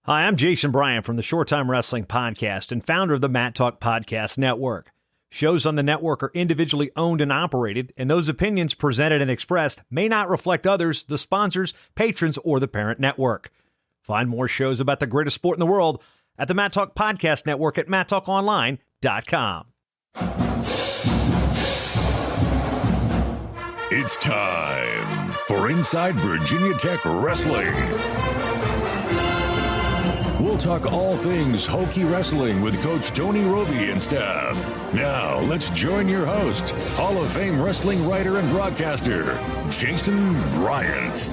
Hi, I'm Jason Bryant from the Short-Time Wrestling Podcast and founder of the Mat Talk Podcast Network. Shows on the network are individually owned and operated, and those opinions presented and expressed may not reflect others, the sponsors, patrons, or the parent network. Find more shows about the greatest sport in the world at the Mat Talk Podcast Network at mattalkonline.com. It's time for Inside Virginia Tech Wrestling. We'll talk all things Hokie wrestling with Coach Tony Robie and staff. Now, let's join your host, Hall of Fame wrestling writer and broadcaster, Jason Bryant.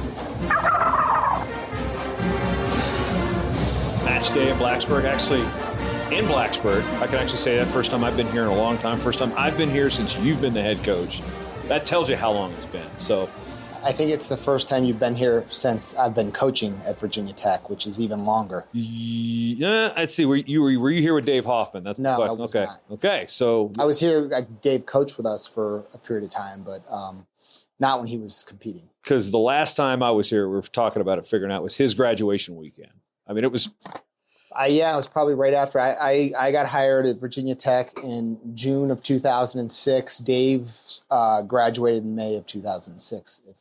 Match day in Blacksburg. Actually, in Blacksburg, I can actually say that first time I've been here in a long time. First time I've been here since you've been the head coach. That tells you how long it's been. So, I think it's the first time you've been here since I've been coaching at Virginia Tech, which is even longer. Yeah, I'd see. Were you here with Dave Hoffman? That's the question. I was okay. not. Okay. So I was here. Dave coached with us for a period of time, but not when he was competing. Because the last time I was here, we were talking about it, figuring out was his graduation weekend. I mean, it was. Yeah, it was probably right after I got hired at Virginia Tech in June of 2006. Dave graduated in May of 2006, if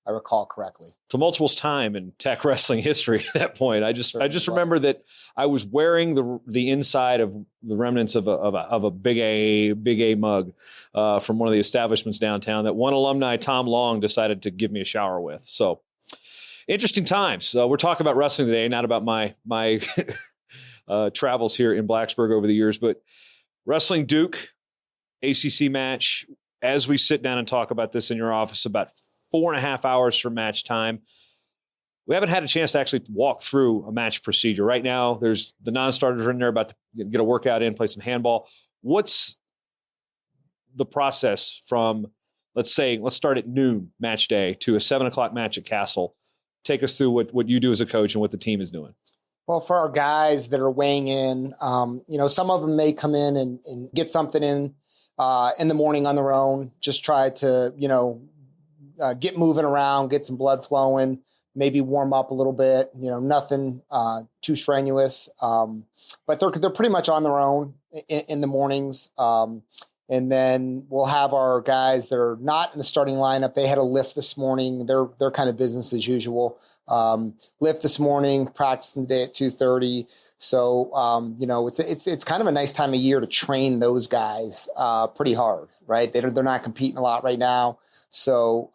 I recall correctly. Tumultuous time in Tech wrestling history at that point. I just remember that I was wearing the inside of the remnants of a big A mug from one of the establishments downtown that one alumni, Tom Long, decided to give me a shower with. So interesting times. We're talking about wrestling today, not about my travels here in Blacksburg over the years, but wrestling Duke, ACC match. As we sit down and talk about this in your office, about 4.5 hours from match time. We haven't had a chance to actually walk through a match procedure. Right now, there's the non-starters are in there about to get a workout in, play some handball. What's the process from, let's start at noon match day to a 7 o'clock match at Cassell? Take us through what you do as a coach and what the team is doing. Well, for our guys that are weighing in, some of them may come in and get something in the morning on their own, just try to, get moving around, get some blood flowing, maybe warm up a little bit, nothing too strenuous. But they're pretty much on their own in the mornings. And then we'll have our guys that are not in the starting lineup. They had a lift this morning. They're kind of business as usual. Lift this morning, practicing the day at 2:30. So, it's kind of a nice time of year to train those guys pretty hard, right? They're not competing a lot right now. So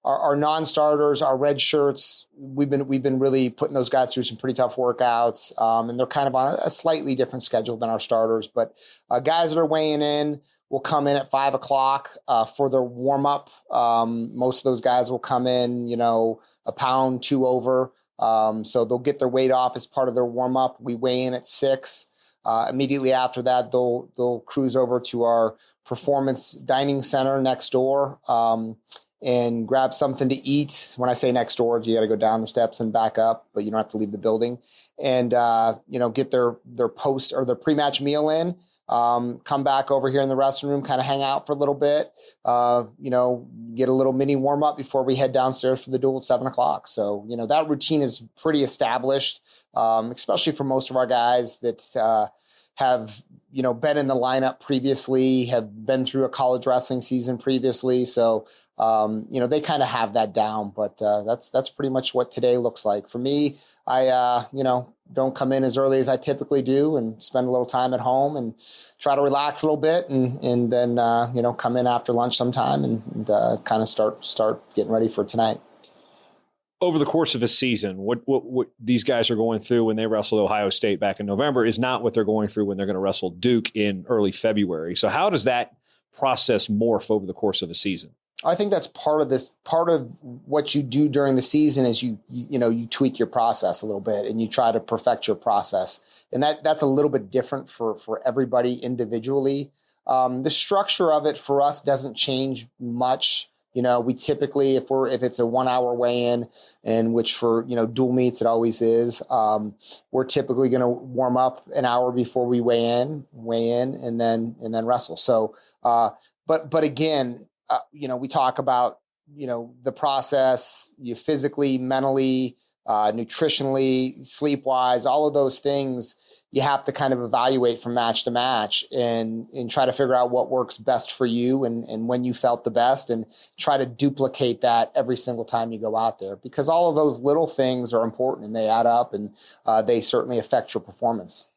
our non-starters, our red shirts, we've been really putting those guys through some pretty tough workouts, and they're kind of on a slightly different schedule than our starters. But guys that are weighing in will come in at 5 o'clock for their warm-up. Most of those guys will come in, a pound, 2 over. So they'll get their weight off as part of their warm-up. We weigh in at 6. Immediately after that, they'll cruise over to our performance dining center next door and grab something to eat. When I say next door, you got to go down the steps and back up, but you don't have to leave the building. And get their post or their pre-match meal in. Come back over here in the restroom room, kind of hang out for a little bit. Get a little mini warm up before we head downstairs for the duel at 7 o'clock. So that routine is pretty established, especially for most of our guys that have been in the lineup previously, have been through a college wrestling season previously. So, they kind of have that down, but that's pretty much what today looks like. For me, I, don't come in as early as I typically do and spend a little time at home and try to relax a little bit and then, come in after lunch sometime and kind of start getting ready for tonight. Over the course of a season, what these guys are going through when they wrestled Ohio State back in November is not what they're going through when they're going to wrestle Duke in early February. So how does that process morph over the course of a season? I think that's part of what you do during the season is you tweak your process a little bit and you try to perfect your process. And that's a little bit different for everybody individually. The structure of it for us doesn't change much. We typically, if it's a 1 hour weigh-in, and which for, dual meets, it always is, we're typically going to warm up an hour before we weigh in and then wrestle. So, but again, we talk about, the process, you physically, mentally, nutritionally, sleep-wise, all of those things you have to kind of evaluate from match to match and try to figure out what works best for you and when you felt the best, and try to duplicate that every single time you go out there, because all of those little things are important and they add up, and they certainly affect your performance.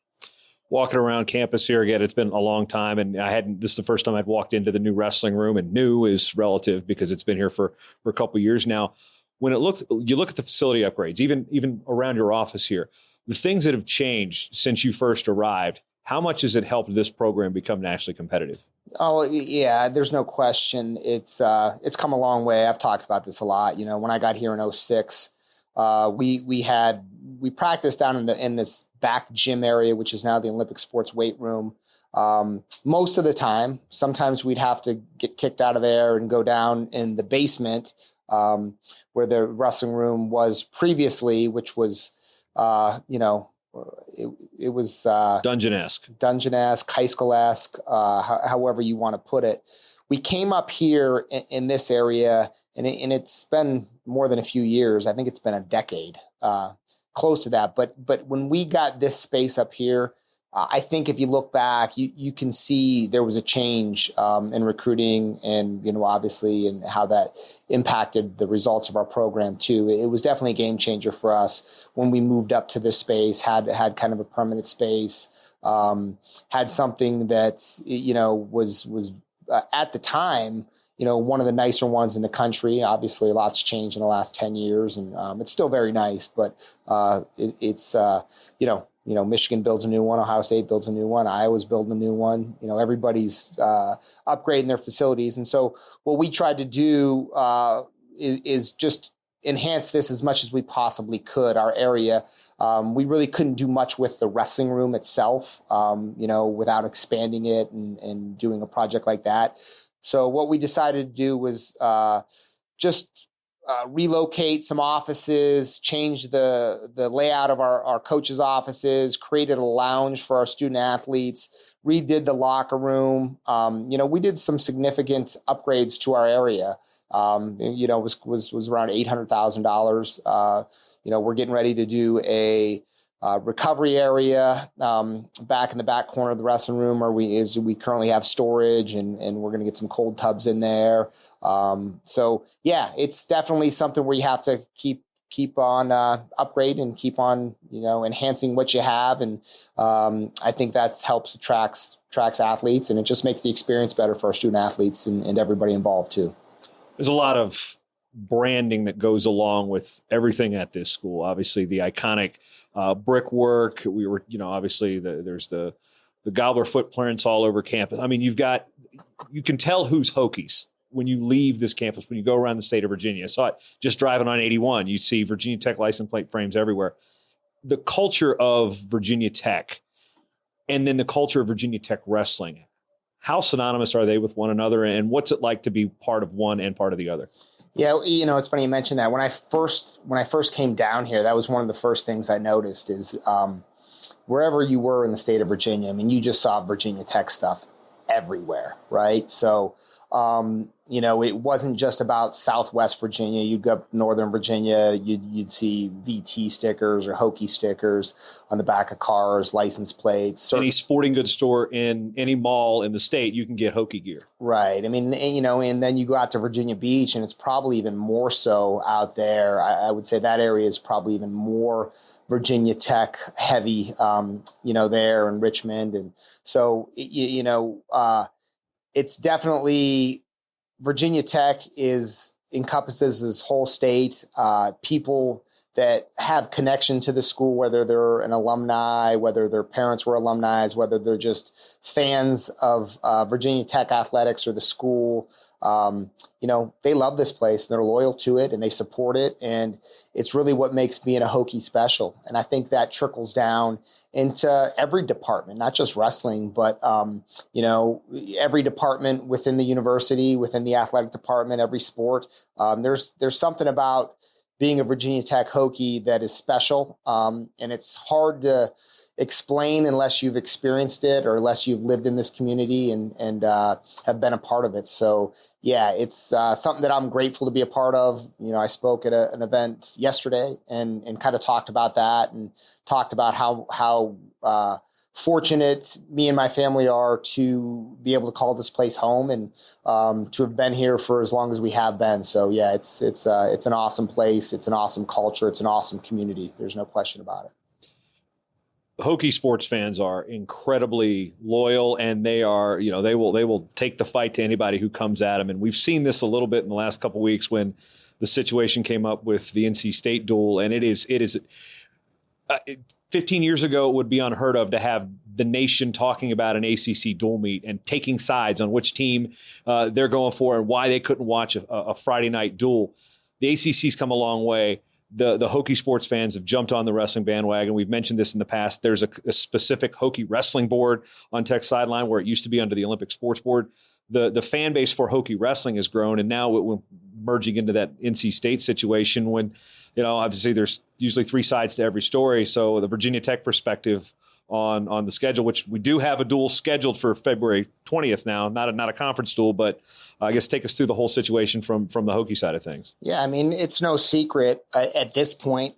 Walking around campus here again, it's been a long time, and this is the first time I'd walked into the new wrestling room, and new is relative because it's been here for a couple of years now. When you look at the facility upgrades, even around your office here, the things that have changed since you first arrived, how much has it helped this program become nationally competitive? Oh yeah, there's no question. It's come a long way. I've talked about this a lot. You know, when I got here in 2006, we practiced down in this back gym area, which is now the Olympic Sports Weight Room. Most of the time, sometimes we'd have to get kicked out of there and go down in the basement where the wrestling room was previously, which was, it was dungeon-esque, high school-esque, however you want to put it. We came up here in this area, and it's been more than a few years. I think it's been a decade, close to that. But when we got this space up here, I think if you look back, you can see there was a change in recruiting and, obviously, and how that impacted the results of our program too. It was definitely a game changer for us when we moved up to this space, had kind of a permanent space, had something that's, was at the time, one of the nicer ones in the country. Obviously, lots changed in the last 10 years, and it's still very nice, but it's Michigan builds a new one, Ohio State builds a new one, Iowa's building a new one. Everybody's upgrading their facilities. And so what we tried to do is just enhance this as much as we possibly could, our area. We really couldn't do much with the wrestling room itself, without expanding it and doing a project like that. So what we decided to do was just relocate some offices, change the layout of our coaches' offices, created a lounge for our student athletes, redid the locker room. We did some significant upgrades to our area. It was around $800,000. We're getting ready to do a recovery area back in the back corner of the wrestling room, where we currently have storage, and we're going to get some cold tubs in there. So yeah, it's definitely something where you have to keep on upgrading and keep on enhancing what you have, and I think that helps attracts athletes, and it just makes the experience better for our student athletes and everybody involved too. There's a lot of branding that goes along with everything at this school. Obviously, the iconic brickwork. We were, obviously there's the Gobbler footprints all over campus. I mean, you can tell who's Hokies when you leave this campus, when you go around the state of Virginia. I saw it just driving on 81. You see Virginia Tech license plate frames everywhere. The culture of Virginia Tech, and then the culture of Virginia Tech wrestling, how synonymous are they with one another, and what's it like to be part of one and part of the other? Yeah, it's funny you mentioned that. When I first came down here, that was one of the first things I noticed is wherever you were in the state of Virginia, I mean, you just saw Virginia Tech stuff everywhere, right? So, it wasn't just about Southwest Virginia. You'd go up Northern Virginia, you'd see VT stickers or Hokie stickers on the back of cars, license plates. Any sporting goods store in any mall in the state, you can get Hokie gear. Right. I mean, and then you go out to Virginia Beach, and it's probably even more so out there. I would say that area is probably even more Virginia Tech heavy, there in Richmond. And so, it's definitely Virginia Tech encompasses this whole state, people that have connection to the school, whether they're an alumni, whether their parents were alumni, whether they're just fans of Virginia Tech athletics or the school. They love this place, and they're loyal to it, and they support it. And it's really what makes being a Hokie special. And I think that trickles down into every department, not just wrestling, but, every department within the university, within the athletic department, every sport. There's something about, being a Virginia Tech Hokie that is special. And it's hard to explain unless you've experienced it or unless you've lived in this community and have been a part of it. So yeah, it's something that I'm grateful to be a part of. You know, I spoke at an event yesterday and kind of talked about that and talked about how fortunate me and my family are to be able to call this place home and to have been here for as long as we have been. So yeah, it's an awesome place. It's an awesome culture. It's an awesome community. There's no question about it. Hokie sports fans are incredibly loyal, and they are, you know, they will take the fight to anybody who comes at them. And we've seen this a little bit in the last couple of weeks when the situation came up with the NC State duel. And it is 15 years ago, it would be unheard of to have the nation talking about an ACC dual meet and taking sides on which team they're going for and why they couldn't watch a Friday night duel. The ACC's come a long way. The Hokie sports fans have jumped on the wrestling bandwagon. We've mentioned this in the past. There's a specific Hokie wrestling board on Tech sideline where it used to be under the Olympic Sports Board. The fan base for Hokie wrestling has grown, and now we're merging into that NC State situation when, you know, obviously there's usually three sides to every story. So the Virginia Tech perspective on the schedule, which we do have a duel scheduled for February 20th now, not a conference duel, but I guess take us through the whole situation from the Hokie side of things. Yeah, I mean, it's no secret at this point.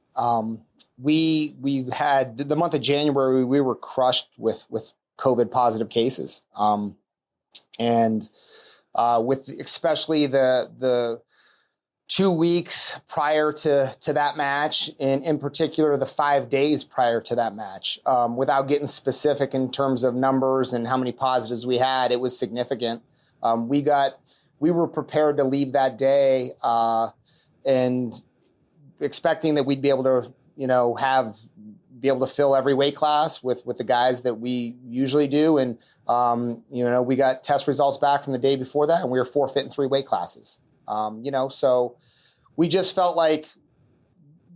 We had the month of January, we were crushed with COVID positive cases. And with especially the 2 weeks prior to that match, and in particular, the 5 days prior to that match, without getting specific in terms of numbers and how many positives we had, it was significant. We were prepared to leave that day and expecting that we'd be able to, you know, be able to fill every weight class with the guys that we usually do. And, you know, we got test results back from the day before that, and we were forfeiting 3 weight classes. You know, so we just felt like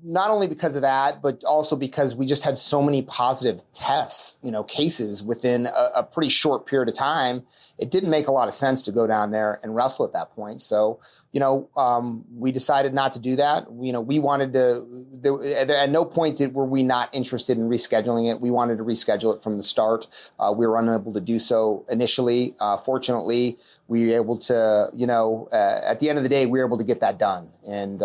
not only because of that, but also because we just had so many positive tests, you know, cases within a pretty short period of time. It didn't make a lot of sense to go down there and wrestle at that point. So, you know, we decided not to do that. You know, we wanted to, at no point were we not interested in rescheduling it. We wanted to reschedule it from the start. We were unable to do so initially. Fortunately, we were able to, you know, at the end of the day, we were able to get that done. And,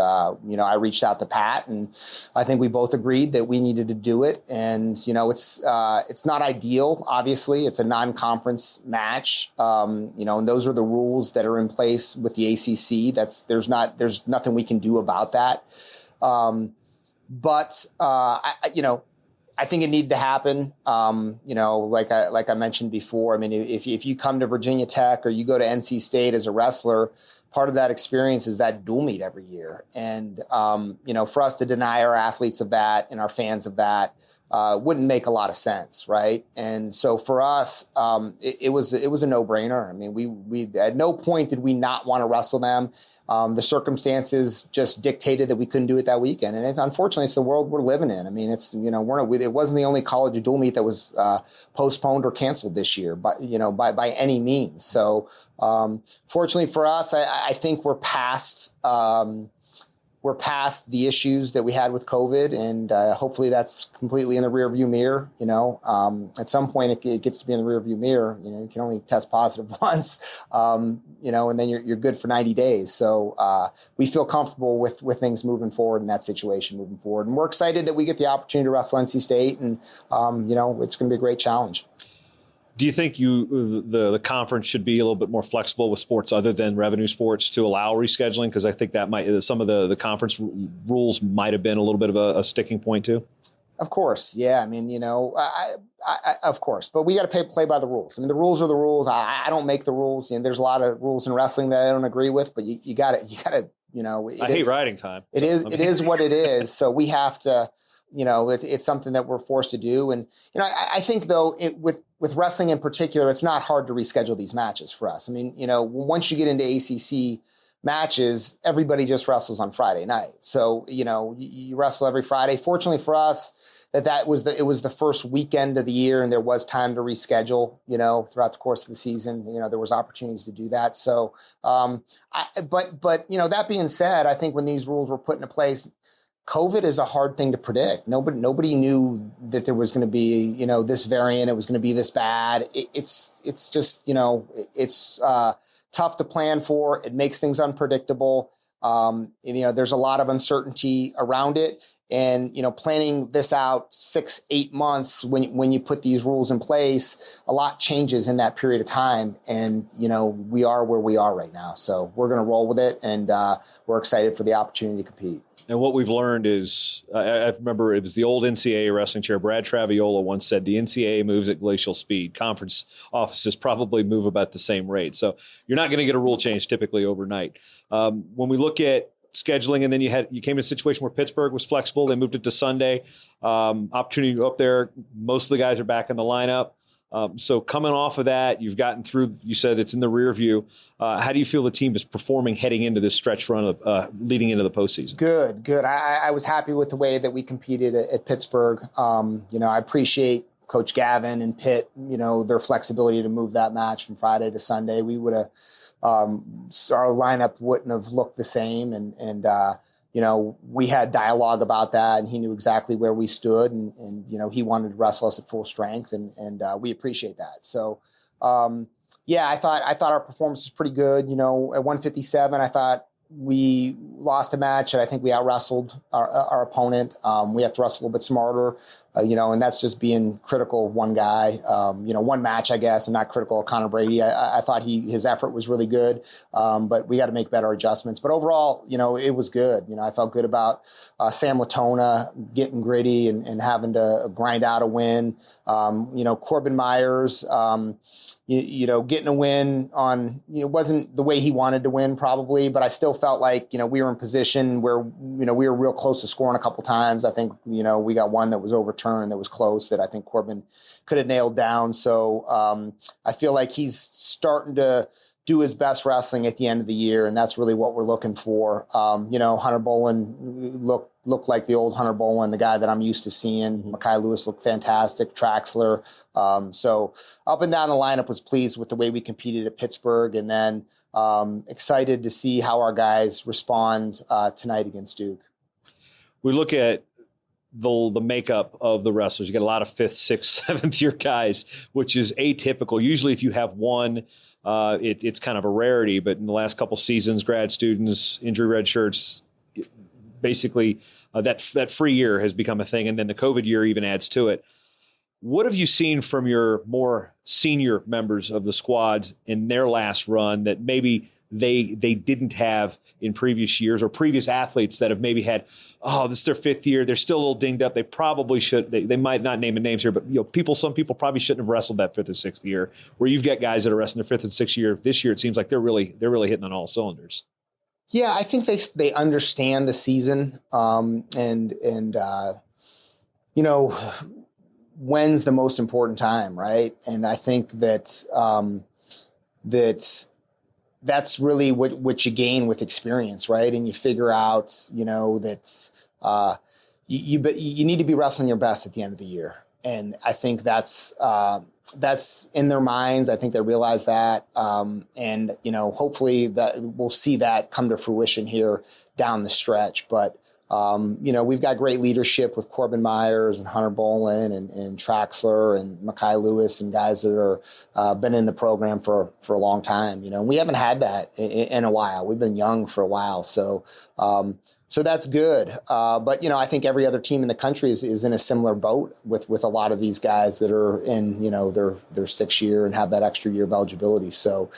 you know, I reached out to Pat, and I think we both agreed that we needed to do it. And, you know, it's not ideal. Obviously, it's a non-conference match. You know, and those are the rules that are in place with the ACC. There's nothing we can do about that. But you know, I think it needed to happen. You know, like I mentioned before, I mean, if you come to Virginia Tech or you go to NC State as a wrestler, part of that experience is that dual meet every year. And, you know, for us to deny our athletes of that and our fans of that wouldn't make a lot of sense, right? And so for us, it was a no-brainer. I mean, we at no point did we not want to wrestle them. The circumstances just dictated that we couldn't do it that weekend, and unfortunately, it's the world we're living in. I mean, it's, you know, it wasn't the only college dual meet that was postponed or canceled this year, but, you know, by any means. So, fortunately for us, I think we're past the issues that we had with COVID, and hopefully that's completely in the rearview mirror. You know, at some point it gets to be in the rearview mirror. You know, you can only test positive once, you know, and then you're good for 90 days. So we feel comfortable with things moving forward in that situation moving forward. And we're excited that we get the opportunity to wrestle NC State, and, you know, it's going to be a great challenge. Do you think the conference should be a little bit more flexible with sports other than revenue sports to allow rescheduling? Because I think that some of the conference rules might have been a little bit of a sticking point too. Of course. Yeah. I mean, you know, I of course, but we got to play by the rules. I mean, the rules are the rules. I don't make the rules. You know, there's a lot of rules in wrestling that I don't agree with, but you got to, you know, I hate riding time. It is what it is. So we have to, you know, it's something that we're forced to do. And, you know, I think though with wrestling in particular, it's not hard to reschedule these matches for us. I mean, you know, once you get into ACC matches, everybody just wrestles on Friday night. So, you know, you wrestle every Friday. Fortunately for us, it was the first weekend of the year and there was time to reschedule, throughout the course of the season. There was opportunities to do that. So, but that being said, I think when these rules were put into place, COVID is a hard thing to predict. Nobody knew that there was going to be, this variant. It was going to be this bad. It's just, it's tough to plan for. It makes things unpredictable. There's a lot of uncertainty around it. And, planning this out 6-8 months when you put these rules in place, a lot changes in that period of time. And, we are where we are right now. So we're going to roll with it. And we're excited for the opportunity to compete. And what we've learned is, I remember it was the old NCAA wrestling chair, Brad Traviola, once said the NCAA moves at glacial speed. Conference offices probably move about the same rate. So you're not going to get a rule change typically overnight. When we look at scheduling, and then you came to a situation where Pittsburgh was flexible. They moved it to Sunday. Opportunity to go up there. Most of the guys are back in the lineup. So coming off of that, you've gotten through, you said it's in the rear view. How do you feel the team is performing heading into this stretch run of leading into the postseason? Good. I was happy with the way that we competed at Pittsburgh. I appreciate Coach Gavin and Pitt, their flexibility to move that match from Friday to Sunday. We would have, our lineup wouldn't have looked the same. And we had dialogue about that, and he knew exactly where we stood, and he wanted to wrestle us at full strength, and we appreciate that. So, I thought our performance was pretty good. At 157, I thought we lost a match, and I think we out-wrestled our opponent. We have to wrestle a little bit smarter, and that's just being critical of one guy, one match, I guess, and not critical of Connor Brady. I thought his effort was really good, but we got to make better adjustments. But overall, it was good. I felt good about Sam Latona getting gritty and having to grind out a win. Corbin Myers, getting a win on, wasn't the way he wanted to win probably, but I still felt like, we were in position where, we were real close to scoring a couple times. I think, we got one that was overturned that was close that I think Corbin could have nailed down. So I feel like he's starting to do his best wrestling at the end of the year, and that's really what we're looking for. Hunter Boland looked like the old Hunter Boland, the guy that I'm used to seeing. Makai Lewis looked fantastic. Traxler. So up and down the lineup, was pleased with the way we competed at Pittsburgh, and then excited to see how our guys respond tonight against Duke. We look at the makeup of the wrestlers. You get a lot of 5th, 6th, 7th year guys, which is atypical. Usually if you have one, it's kind of a rarity, but in the last couple seasons, grad students, injury red shirts, basically that free year has become a thing. And then the COVID year even adds to it. What have you seen from your more senior members of the squads in their last run that maybe they didn't have in previous years, or previous athletes that have maybe had, this is their 5th year, they're still a little dinged up, they probably should, they might not name names here, but some people probably shouldn't have wrestled that 5th or 6th year, where you've got guys that are wrestling their 5th and 6th year. This year it seems like they're really hitting on all cylinders. Yeah, I think they understand the season, when's the most important time, right? And I think that that's really what you gain with experience, right? And you figure out, that you need to be wrestling your best at the end of the year, and I think that's in their minds. I think they realize that, and hopefully that we'll see that come to fruition here down the stretch. But we've got great leadership with Corbin Myers and Hunter Boland and Traxler and Makai Lewis and guys that are been in the program for a long time. We haven't had that in a while. We've been young for a while, so that's good. But I think every other team in the country is in a similar boat with a lot of these guys that are in their 6th year and have that extra year of eligibility. So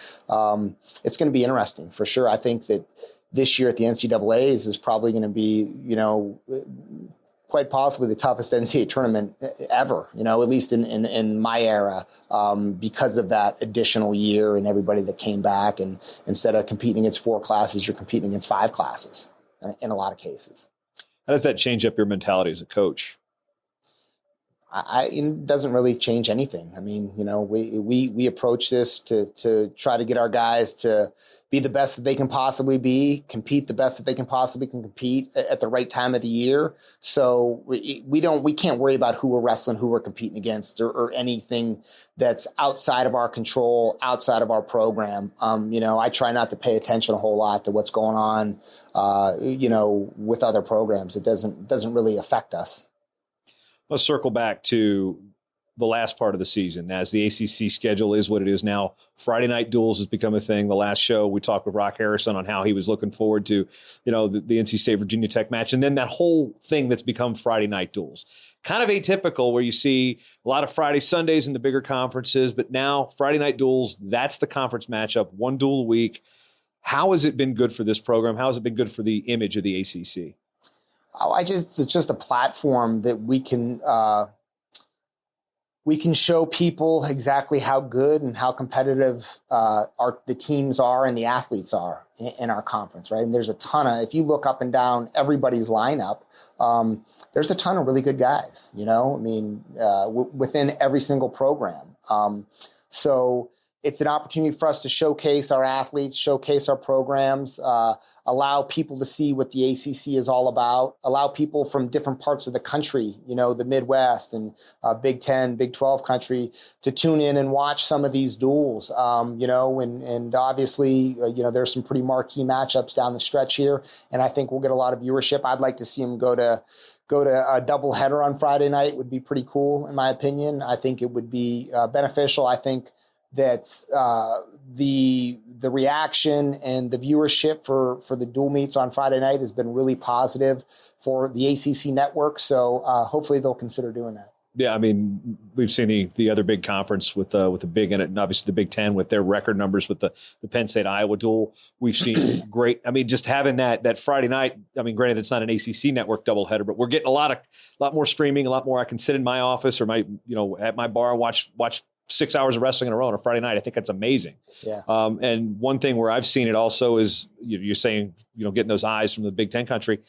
it's going to be interesting for sure. I think that this year at the NCAAs is probably going to be, quite possibly the toughest NCAA tournament ever, at least in my era, because of that additional year and everybody that came back. And instead of competing against 4 classes, you're competing against 5 classes in a lot of cases. How does that change up your mentality as a coach? It doesn't really change anything. I mean, we approach this to try to get our guys to be the best that they can possibly be, compete the best that they can possibly compete at the right time of the year. So we can't worry about who we're wrestling, who we're competing against, or anything that's outside of our control, outside of our program. I try not to pay attention a whole lot to what's going on, with other programs. It doesn't really affect us. Let's circle back to the last part of the season as the ACC schedule is what it is now. Friday night duels has become a thing. The last show we talked with Rock Harrison on how he was looking forward to, the NC State Virginia Tech match. And then that whole thing that's become Friday night duels. Kind of atypical where you see a lot of Friday, Sundays in the bigger conferences, but now Friday night duels, that's the conference matchup, one duel a week. How has it been good for this program? How has it been good for the image of the ACC? It's just a platform that we can show people exactly how good and how competitive the teams are and the athletes are in our conference, right? And there's a ton of, if you look up and down everybody's lineup, there's a ton of really good guys, within every single program. So it's an opportunity for us to showcase our athletes, showcase our programs, allow people to see what the ACC is all about, allow people from different parts of the country, the Midwest and Big 10, Big 12 country to tune in and watch some of these duels, and obviously, there's some pretty marquee matchups down the stretch here. And I think we'll get a lot of viewership. I'd like to see them go to a doubleheader on Friday night would be pretty cool, in my opinion. I think it would be beneficial. I think that the reaction and the viewership for the dual meets on Friday night has been really positive for the ACC Network. So hopefully they'll consider doing that. Yeah, I mean, we've seen the other big conference with the big in it, and obviously the Big Ten with their record numbers with the Penn State Iowa duel. We've seen great. I mean, just having that Friday night. I mean, granted, it's not an ACC Network doubleheader, but we're getting a lot more streaming, a lot more. I can sit in my office or my at my bar and watch 6 hours of wrestling in a row on a Friday night. I think that's amazing. Yeah. And one thing where I've seen it also is you're saying, getting those eyes from the Big Ten country.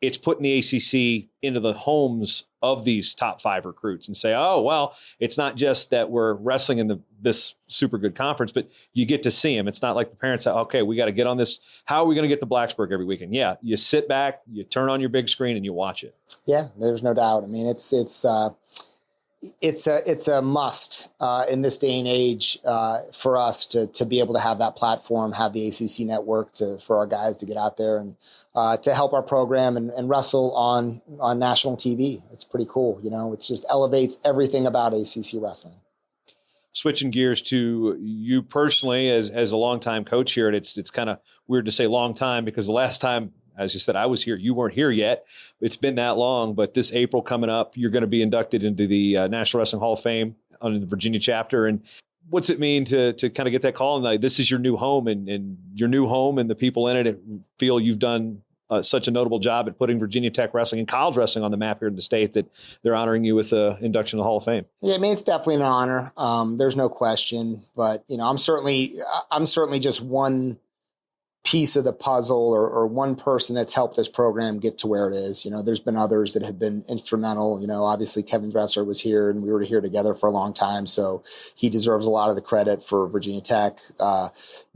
It's putting the ACC into the homes of these top 5 recruits and say, oh, well, it's not just that we're wrestling in this super good conference, but you get to see them. It's not like the parents say, okay, we got to get on this. How are we going to get to Blacksburg every weekend? Yeah. You sit back, you turn on your big screen and you watch it. Yeah, there's no doubt. I mean, it's a must in this day and age for us to be able to have that platform, have the ACC Network for our guys to get out there and to help our program and wrestle on national TV. It's pretty cool. It just elevates everything about ACC wrestling. Switching gears to you personally as a longtime coach here, and it's kind of weird to say long time because the last time, as you said, I was here. You weren't here yet. It's been that long, but this April coming up, you're going to be inducted into the National Wrestling Hall of Fame on the Virginia chapter. And what's it mean to kind of get that call? And like, this is your new home and your new home and the people in it feel you've done such a notable job at putting Virginia Tech wrestling and college wrestling on the map here in the state that they're honoring you with the induction to the Hall of Fame. Yeah, I mean, it's definitely an honor. There's no question, but I'm certainly just one piece of the puzzle or one person that's helped this program get to where it is. There's been others that have been instrumental. Obviously Kevin Dresser was here and we were here together for a long time. So he deserves a lot of the credit for Virginia Tech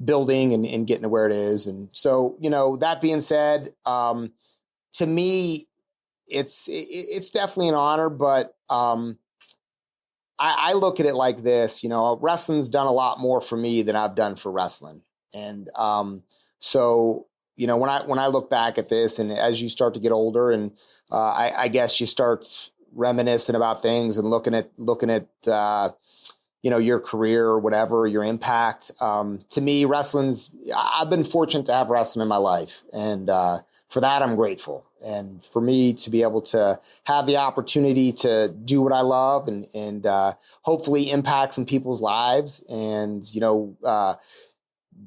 building and getting to where it is. And so, that being said, to me, it's definitely an honor, but I look at it like this, wrestling's done a lot more for me than I've done for wrestling. And, so, when I look back at this and as you start to get older and I guess you start reminiscing about things and looking at your career or whatever, your impact. To me, I've been fortunate to have wrestling in my life. And for that, I'm grateful. And for me to be able to have the opportunity to do what I love and hopefully impact some people's lives and,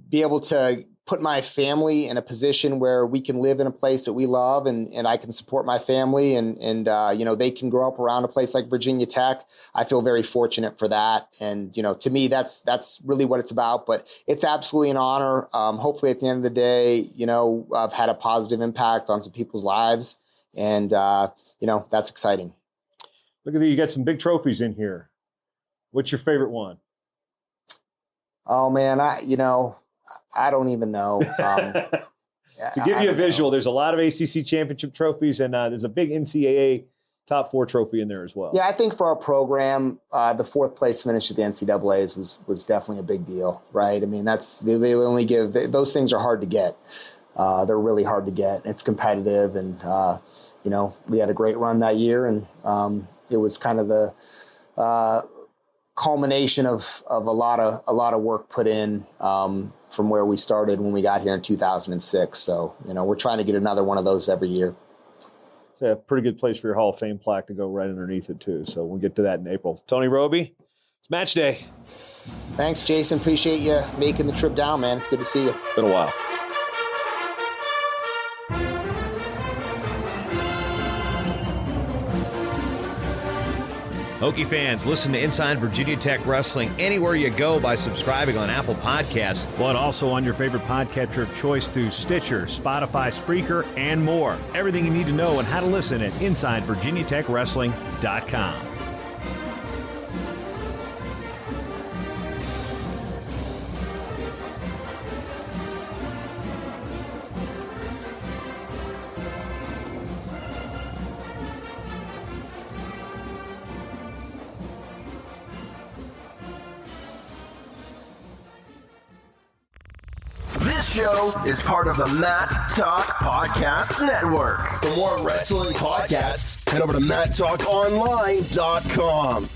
be able to put my family in a position where we can live in a place that we love and I can support my family and they can grow up around a place like Virginia Tech. I feel very fortunate for that. And, to me, that's really what it's about, but it's absolutely an honor. Hopefully at the end of the day, I've had a positive impact on some people's lives and, that's exciting. Look at you got some big trophies in here. What's your favorite one? Oh man, I don't even know. To give you a visual, there's a lot of ACC championship trophies, and there's a big NCAA top 4 trophy in there as well. Yeah, I think for our program, the 4th place finish at the NCAAs was definitely a big deal, right? I mean, they only give those things are hard to get. They're really hard to get. It's competitive, and we had a great run that year, and it was kind of the culmination of a lot of work put in from where we started when we got here in 2006. So we're trying to get another one of those every year. It's a pretty good place for your Hall of Fame plaque to go right underneath it too. So we'll get to that in April. Tony Robie, it's match day. Thanks, Jason. Appreciate you making the trip down, man. It's good to see you. It's been a while. Hokie fans, listen to Inside Virginia Tech Wrestling anywhere you go by subscribing on Apple Podcasts, but also on your favorite podcatcher of choice through Stitcher, Spotify, Spreaker, and more. Everything you need to know and how to listen at InsideVirginiaTechWrestling.com. This show is part of the Matt Talk Podcast Network. For more wrestling podcasts, head over to MattTalkOnline.com.